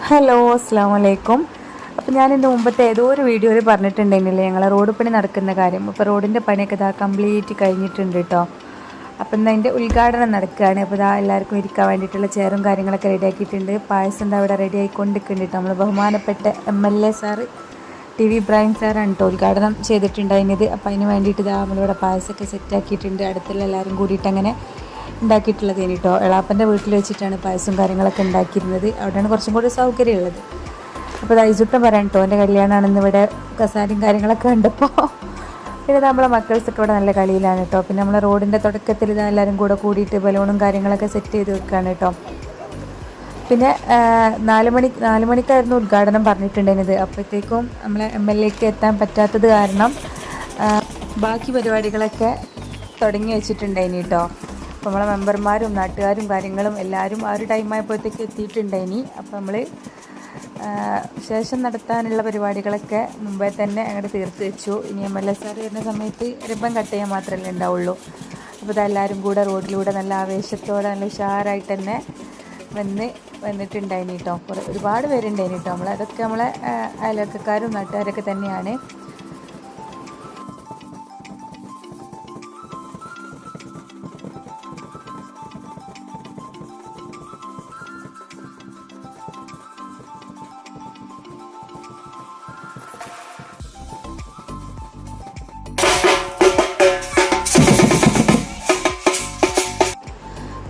Hello അസ്സാം വലൈക്കും. അപ്പോൾ ഞാൻ എൻ്റെ മുമ്പത്തെ ഏതോ ഒരു വീഡിയോയിൽ പറഞ്ഞിട്ടുണ്ടെങ്കിലേ ഞങ്ങളെ റോഡ് പണി നടക്കുന്ന കാര്യം. അപ്പോൾ റോഡിൻ്റെ പണിയൊക്കെ ഇതാ കംപ്ലീറ്റ് കഴിഞ്ഞിട്ടുണ്ട് കേട്ടോ. അപ്പം ഇന്ന് അതിൻ്റെ ഉദ്ഘാടനം നടക്കുകയാണ്. അപ്പോൾ ഇതാ എല്ലാവർക്കും ഇരിക്കാൻ വേണ്ടിയിട്ടുള്ള ചെയറും കാര്യങ്ങളൊക്കെ റെഡിയാക്കിയിട്ടുണ്ട്. പായസം എന്താ അവിടെ റെഡി ആയിക്കൊണ്ടിരിക്കുന്നുണ്ട് കേട്ടോ. നമ്മൾ ബഹുമാനപ്പെട്ട MLA സാറ് TV ഇബ്രാഹിം സാറാണ് കേട്ടോ ഉദ്ഘാടനം ചെയ്തിട്ടുണ്ടായിരുന്നത്. അപ്പോൾ അതിന് വേണ്ടിയിട്ട് ഇതാ നമ്മളിവിടെ പായസമൊക്കെ സെറ്റാക്കിയിട്ടുണ്ട്. അടുത്തുള്ള എല്ലാവരും കൂടിയിട്ട് അങ്ങനെ ഉണ്ടാക്കിയിട്ടുള്ളത് കേട്ടോ. എളാപ്പൻ്റെ വീട്ടിൽ വെച്ചിട്ടാണ് പായസവും കാര്യങ്ങളൊക്കെ ഉണ്ടാക്കിയിരുന്നത്. അവിടെയാണ് കുറച്ചും കൂടി സൗകര്യമുള്ളത്. അപ്പോൾ ദൈസുട്ടം പറയാൻ കേട്ടോ എൻ്റെ കല്യാണമാണെന്ന് ഇവിടെ കസാരയും കാര്യങ്ങളൊക്കെ കണ്ടപ്പോൾ. പിന്നെ നമ്മളെ മക്കൾസൊക്കെ ഇവിടെ നല്ല കളിയിലാണ് കേട്ടോ. പിന്നെ നമ്മളെ റോഡിൻ്റെ തുടക്കത്തിൽ ഇതാ എല്ലാവരും കൂടെ കൂടിയിട്ട് ബലൂണും കാര്യങ്ങളൊക്കെ സെറ്റ് ചെയ്ത് വെക്കുകയാണ് കേട്ടോ. പിന്നെ 4 മണിക്കായിരുന്നു ഉദ്ഘാടനം പറഞ്ഞിട്ടുണ്ടായിരുന്നത്. അപ്പോഴത്തേക്കും നമ്മളെ MLAക്ക് എത്താൻ പറ്റാത്തത് കാരണം ബാക്കി പരിപാടികളൊക്കെ തുടങ്ങി വെച്ചിട്ടുണ്ടായിനി കേട്ടോ. അപ്പോൾ നമ്മളെ മെമ്പർമാരും നാട്ടുകാരും കാര്യങ്ങളും എല്ലാവരും ആ ഒരു ടൈമായപ്പോഴത്തേക്ക് എത്തിയിട്ടുണ്ടായിനി. അപ്പോൾ നമ്മൾ ശേഷം നടത്താനുള്ള പരിപാടികളൊക്കെ മുമ്പേ തന്നെ അങ്ങോട്ട് തീർത്ത് വെച്ചു. ഇനി MLA സാർ വരുന്ന സമയത്ത് റിബൺ കട്ട് ചെയ്യാൻ മാത്രമല്ലേ ഉണ്ടാവുള്ളൂ. അപ്പോൾ ഇതെല്ലാവരും കൂടെ റോഡിലൂടെ നല്ല ആവേശത്തോടെ നല്ല ഉഷാറായിട്ട് തന്നെ വന്നിട്ടുണ്ടായിനി കേട്ടോ. ഒരുപാട് പേരുണ്ടായിനി കേട്ടോ. അതൊക്കെ നമ്മളെ അയൽവക്കക്കാരും നാട്ടുകാരൊക്കെ തന്നെയാണ്.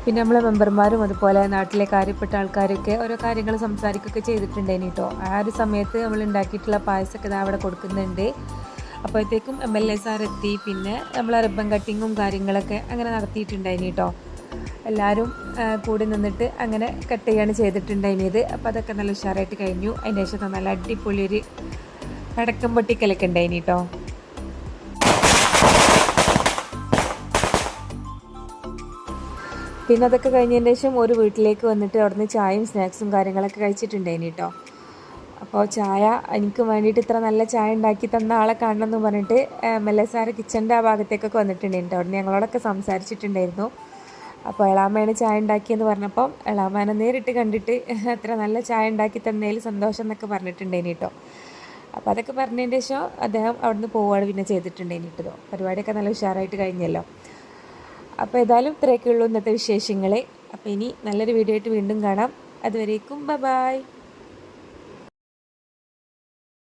പിന്നെ നമ്മളെ മെമ്പർമാരും അതുപോലെ നാട്ടിലെ കാര്യപ്പെട്ട ആൾക്കാരൊക്കെ ഓരോ കാര്യങ്ങൾ സംസാരിക്കുകയൊക്കെ ചെയ്തിട്ടുണ്ടായിനി കേട്ടോ. ആ ഒരു സമയത്ത് നമ്മൾ ഉണ്ടാക്കിയിട്ടുള്ള പായസമൊക്കെ ഇതാ അവിടെ കൊടുക്കുന്നുണ്ട്. അപ്പോഴത്തേക്കും MLA സാർ എത്തി. പിന്നെ നമ്മൾ റിബൺ കട്ടിങ്ങും കാര്യങ്ങളൊക്കെ അങ്ങനെ നടത്തിയിട്ടുണ്ടായിനി കേട്ടോ. എല്ലാവരും കൂടി നിന്നിട്ട് അങ്ങനെ കട്ട് ചെയ്യാണ് ചെയ്തിട്ടുണ്ടായിനിയത്. അപ്പോൾ അതൊക്കെ നല്ല ഉഷാറായിട്ട് കഴിഞ്ഞു. അതിന് ശേഷം നല്ല അടിപൊളി ഒരു പടക്കം പൊട്ടിക്കലൊക്കെ ഉണ്ടായിനി കേട്ടോ. പിന്നെ അതൊക്കെ കഴിഞ്ഞതിന് ശേഷം ഒരു വീട്ടിലേക്ക് വന്നിട്ട് അവിടുന്ന് ചായയും സ്നാക്സും കാര്യങ്ങളൊക്കെ കഴിച്ചിട്ടുണ്ടായിനി കേട്ടോ. അപ്പോൾ ചായ എനിക്ക് വേണ്ടിയിട്ട് ഇത്ര നല്ല ചായ ഉണ്ടാക്കി തന്ന ആളെ കാണണം എന്ന് പറഞ്ഞിട്ട് MLA സാറ് കിച്ചൻ്റെ ആ ഭാഗത്തേക്കൊക്കെ വന്നിട്ടുണ്ടായിരുന്നു. അവിടെ ഞങ്ങളോടൊക്കെ സംസാരിച്ചിട്ടുണ്ടായിരുന്നു. അപ്പോൾ എളാമ്മയാണ് ചായ ഉണ്ടാക്കിയെന്ന് പറഞ്ഞപ്പം എളാമ്മേനെ നേരിട്ട് കണ്ടിട്ട് അത്ര നല്ല ചായ ഉണ്ടാക്കി തന്നതിൽ സന്തോഷം എന്നൊക്കെ പറഞ്ഞിട്ടുണ്ടായിനി കേട്ടോ. അപ്പോൾ അതൊക്കെ പറഞ്ഞതിന് ശേഷം അദ്ദേഹം അവിടുന്ന് പോവുകയാണ് പിന്നെ ചെയ്തിട്ടുണ്ടായിനി കേട്ടോ. പരിപാടിയൊക്കെ നല്ല ഉഷാറായിട്ട് കഴിഞ്ഞല്ലോ. അപ്പോൾ ഏതായാലും ഇത്രയൊക്കെ ഉള്ളൂ ഇന്നത്തെ വിശേഷങ്ങൾ. അപ്പോൾ ഇനി നല്ലൊരു വീഡിയോ ആയിട്ട് വീണ്ടും കാണാം. അതുവരേക്കും ബൈ.